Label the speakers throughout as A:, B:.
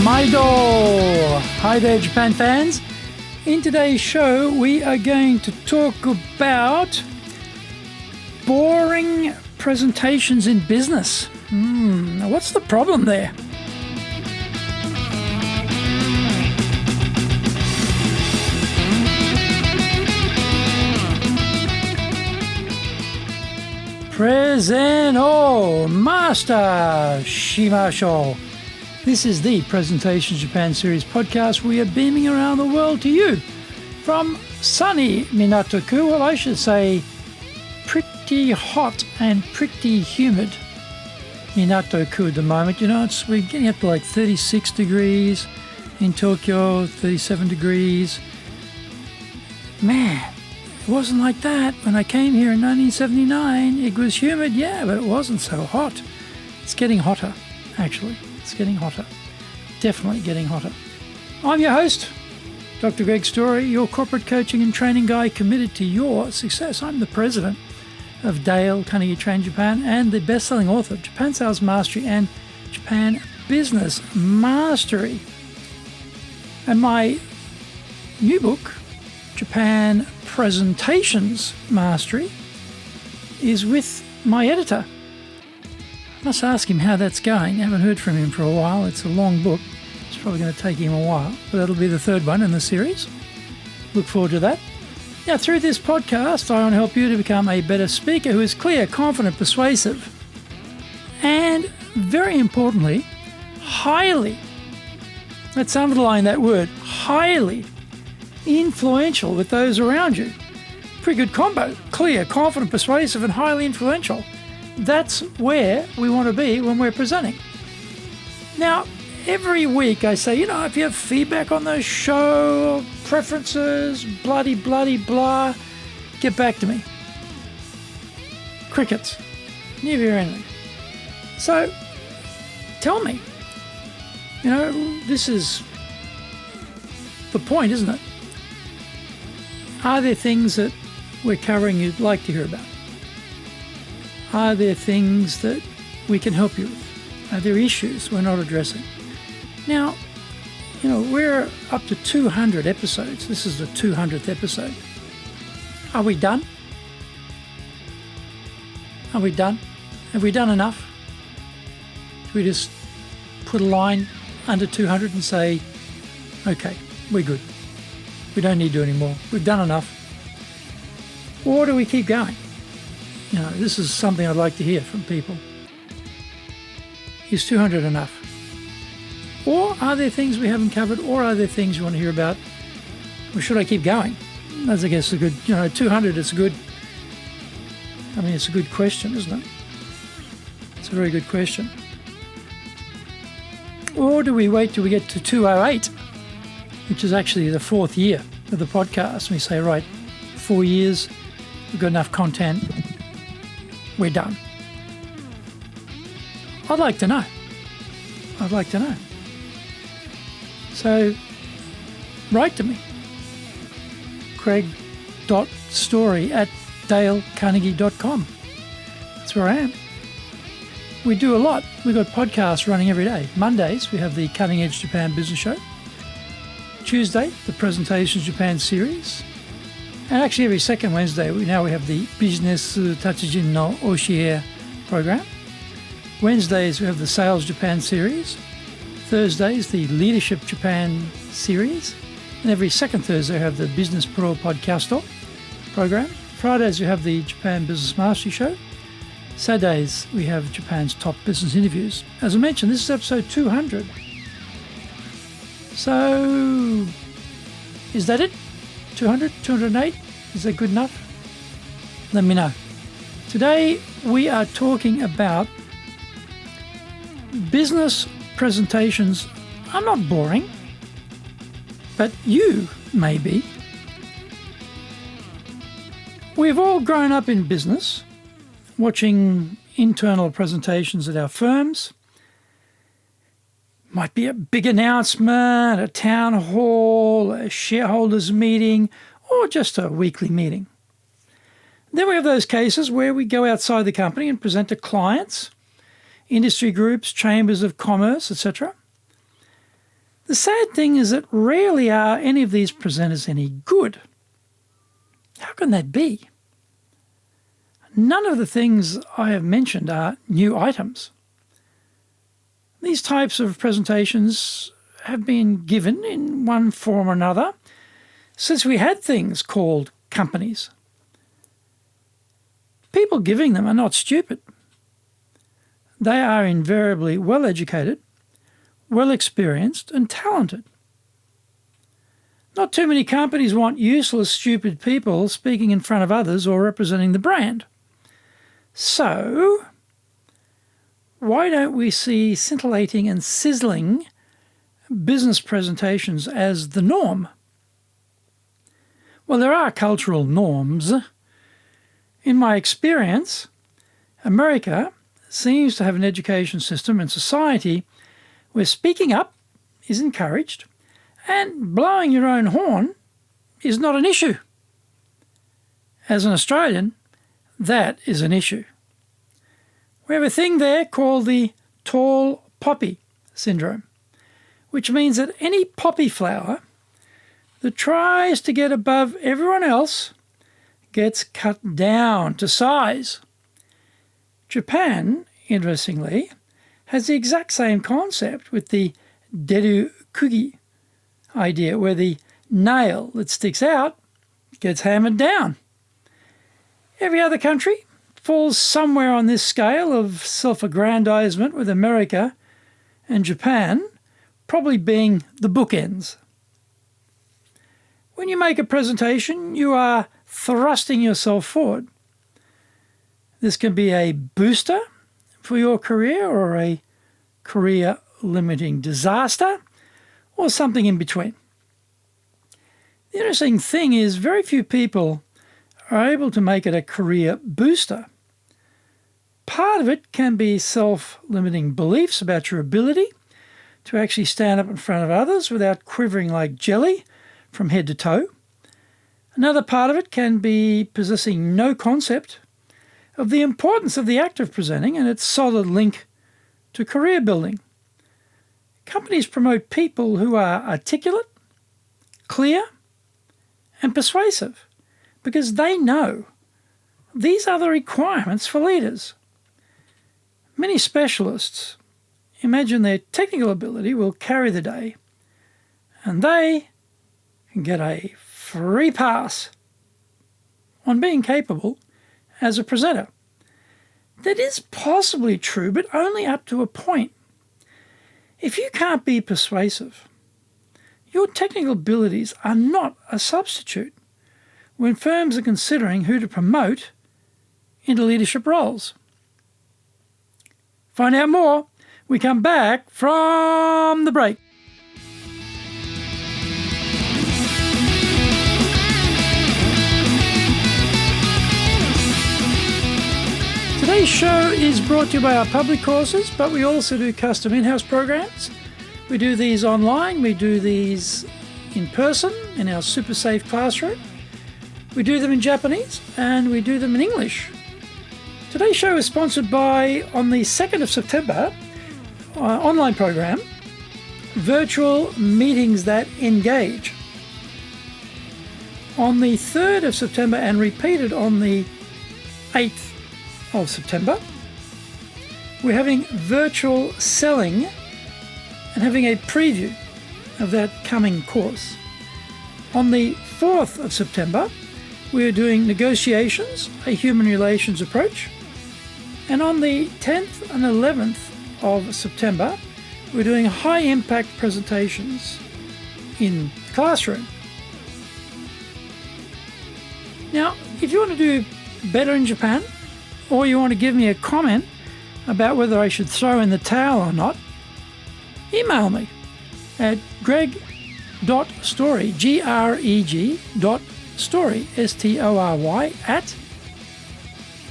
A: Maido! Hi there, Japan fans. In today's show, we are going to talk about boring presentations in business. Now what's the problem there? Preseno Master Shimashou. This is the Presentation Japan Series podcast. We are beaming around the world to you from sunny Minato-ku, well, I should say pretty hot and pretty humid Minato-ku at the moment. You know, we're getting up to like 36 degrees in Tokyo, 37 degrees. Man, it wasn't like that when I came here in 1979. It was humid, yeah, but it wasn't so hot. It's getting hotter, actually. It's getting hotter. Definitely getting hotter. I'm your host, Dr. Greg Story, your corporate coaching and training guy committed to your success. I'm the president of Dale Carnegie Train Japan and the best-selling author of Japan Sales Mastery and Japan Business Mastery. And my new book, Japan Presentations Mastery, is with my editor. I must ask him how that's going. I haven't heard from him for a while. It's a long book. It's probably going to take him a while, but that'll be the third one in the series. Look forward to that. Now, through this podcast, I want to help you to become a better speaker who is clear, confident, persuasive, and very importantly, highly, let's underline that word, highly influential with those around you. Pretty good combo. Clear, confident, persuasive, and highly influential. That's where we want to be when we're presenting. Now, every week I say, you know, if you have feedback on the show, preferences, blah, get back to me. Crickets. Never hear anything. So, tell me. You know, this is the point, isn't it? Are there things that we're covering you'd like to hear about? Are there things that we can help you with? Are there issues we're not addressing? Now, you know, we're up to 200 episodes. This is the 200th episode. Are we done? Are we done? Have we done enough? Do we just put a line under 200 and say, okay, we're good. We don't need to do any more. We've done enough. Or do we keep going? You know, this is something I'd like to hear from people. Is 200 enough? Or are there things we haven't covered? Or are there things you want to hear about? Or should I keep going? That's, I guess, a good, 200 is good. I mean, it's a good question, isn't it? It's a very good question. Or do we wait till we get to 208, which is actually the fourth year of the podcast, and we say, right, 4 years, we've got enough content, we're done. I'd like to know. So, write to me. craig.story@dalecarnegie.com. That's where I am. We do a lot. We've got podcasts running every day. Mondays, we have the Cutting Edge Japan Business Show. Tuesday, the Presentations Japan series. And actually every second Wednesday, we have the Business Tatsujin no Oshie program. Wednesdays, we have the Sales Japan series. Thursdays, the Leadership Japan series. And every second Thursday, we have the Business Pro Podcasto program. Fridays, we have the Japan Business Mastery Show. Saturdays, we have Japan's top business interviews. As I mentioned, this is episode 200. So, is that it? 200, 208? Is that good enough? Let me know. Today we are talking about business presentations. I'm not boring, but you may be. We've all grown up in business, watching internal presentations at our firms. Might be a big announcement, a town hall, a shareholders meeting, or just a weekly meeting. Then we have those cases where we go outside the company and present to clients, industry groups, chambers of commerce, etc. The sad thing is that rarely are any of these presenters any good. How can that be? None of the things I have mentioned are new items. These types of presentations have been given in one form or another since we had things called companies. People giving them are not stupid. They are invariably well educated, well experienced and talented. Not too many companies want useless, stupid people speaking in front of others or representing the brand. So, why don't we see scintillating and sizzling business presentations as the norm? Well, there are cultural norms. In my experience, America seems to have an education system and society where speaking up is encouraged and blowing your own horn is not an issue. As an Australian, that is an issue. We have a thing there called the tall poppy syndrome, which means that any poppy flower that tries to get above everyone else gets cut down to size. Japan, interestingly, has the exact same concept with the deru kugi idea, where the nail that sticks out gets hammered down. Every other country falls somewhere on this scale of self-aggrandizement, with America and Japan probably being the bookends. When you make a presentation, you are thrusting yourself forward. This can be a booster for your career or a career-limiting disaster or something in between. The interesting thing is very few people are able to make it a career booster. Part of it can be self-limiting beliefs about your ability to actually stand up in front of others without quivering like jelly from head to toe. Another part of it can be possessing no concept of the importance of the act of presenting and its solid link to career building. Companies promote people who are articulate, clear, and persuasive because they know these are the requirements for leaders. Many specialists imagine their technical ability will carry the day and they can get a free pass on being capable as a presenter. That is possibly true, but only up to a point. If you can't be persuasive, your technical abilities are not a substitute when firms are considering who to promote into leadership roles. Find out more. We come back from the break. Today's show is brought to you by our public courses, but we also do custom in-house programs. We do these online, we do these in person in our super safe classroom. We do them in Japanese and we do them in English. Today's show is sponsored by, on the 2nd of September, online program, Virtual Meetings That Engage. On the 3rd of September and repeated on the 8th of September, we're having virtual selling and having a preview of that coming course. On the 4th of September, we are doing negotiations, a human relations approach. And on the 10th and 11th of September, we're doing high impact presentations in the classroom. Now, if you want to do better in Japan, or you want to give me a comment about whether I should throw in the towel or not, email me at greg.story, greg.story, S-T-O-R-Y, at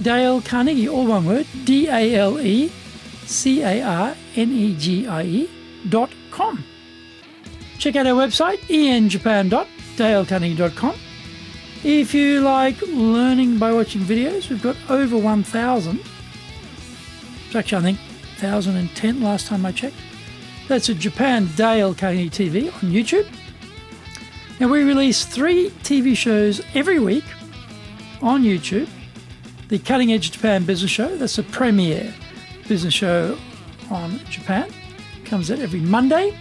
A: Dale Carnegie, all one word, DALECARNEGIE.com. Check out our website, enjapan.dalecarnegie.com. If you like learning by watching videos, we've got over 1,000. It's actually, I think, 1,010 last time I checked. That's at Japan Dale KTV on YouTube. Now, we release 3 TV shows every week on YouTube. The Cutting Edge Japan Business Show, that's the premier business show on Japan. Comes out every Monday.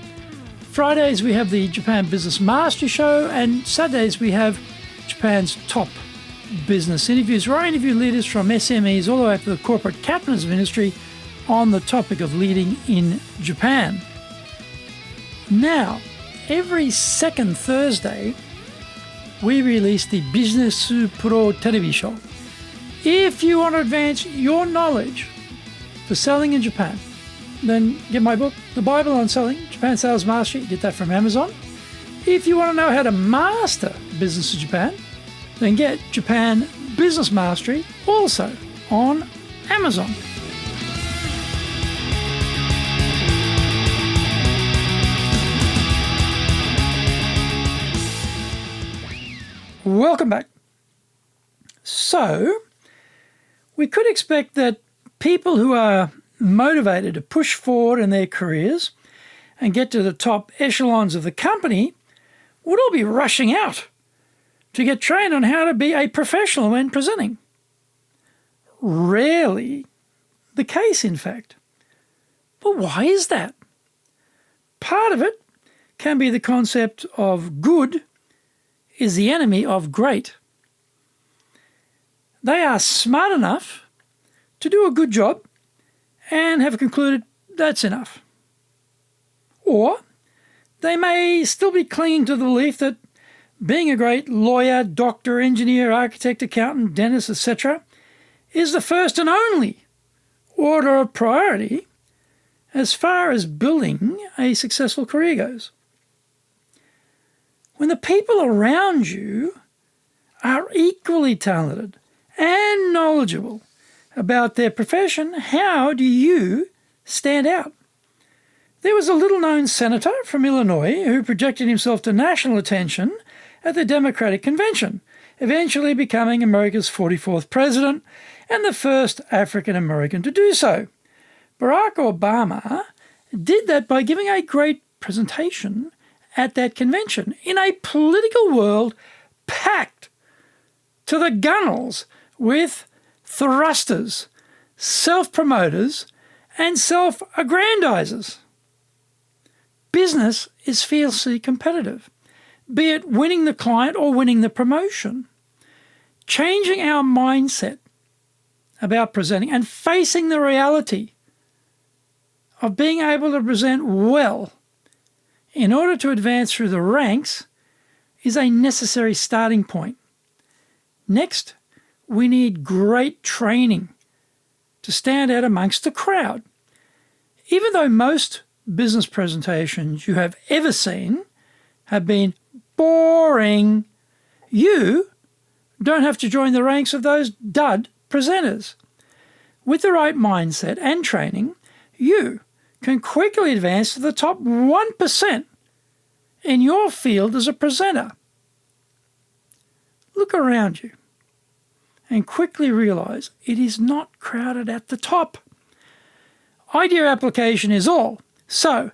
A: Fridays we have the Japan Business Mastery Show, and Saturdays we have Japan's top business interviews, where I interview leaders from SMEs all the way up to the corporate captains of industry on the topic of leading in Japan. Now, every second Thursday, we release the Business Pro Television Show. If you want to advance your knowledge for selling in Japan, then get my book, The Bible on Selling, Japan Sales Mastery. Get that from Amazon. If you want to know how to master business in Japan, then get Japan Business Mastery, also on Amazon. Welcome back. So, we could expect that people who are motivated to push forward in their careers and get to the top echelons of the company would all be rushing out to get trained on how to be a professional when presenting. Rarely the case, in fact. But why is that? Part of it can be the concept of good is the enemy of great. They are smart enough to do a good job and have concluded that's enough. Or they may still be clinging to the belief that being a great lawyer, doctor, engineer, architect, accountant, dentist, etc. is the first and only order of priority as far as building a successful career goes. When the people around you are equally talented and knowledgeable about their profession, how do you stand out? There was a little-known senator from Illinois who projected himself to national attention at the Democratic Convention, eventually becoming America's 44th president and the first African-American to do so. Barack Obama did that by giving a great presentation at that convention in a political world packed to the gunnels with thrusters, self-promoters, and self-aggrandizers. Business is fiercely competitive, be it winning the client or winning the promotion. Changing our mindset about presenting and facing the reality of being able to present well in order to advance through the ranks is a necessary starting point. Next, we need great training to stand out amongst the crowd. Even though most business presentations you have ever seen have been boring, you don't have to join the ranks of those dud presenters. With the right mindset and training, you can quickly advance to the top 1% in your field as a presenter. Look around you and quickly realize it is not crowded at the top. Idea application is all. So,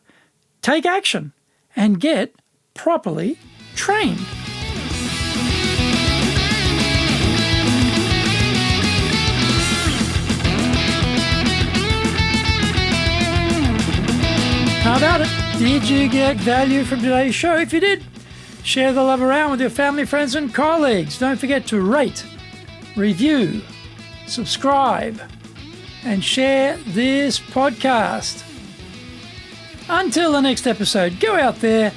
A: take action and get properly trained. How about it? Did you get value from today's show? If you did, share the love around with your family, friends, and colleagues. Don't forget to rate, review, subscribe, and share this podcast. Until the next episode, go out there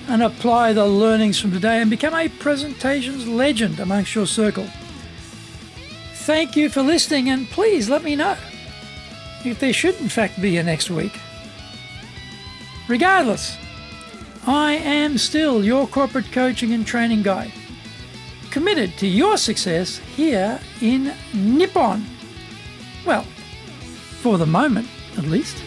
A: and apply the learnings from today and become a presentations legend amongst your circle. Thank you for listening, and please let me know if there should in fact be a next week. Regardless, I am still your corporate coaching and training guide, committed to your success here in Nippon. Well, for the moment, at least.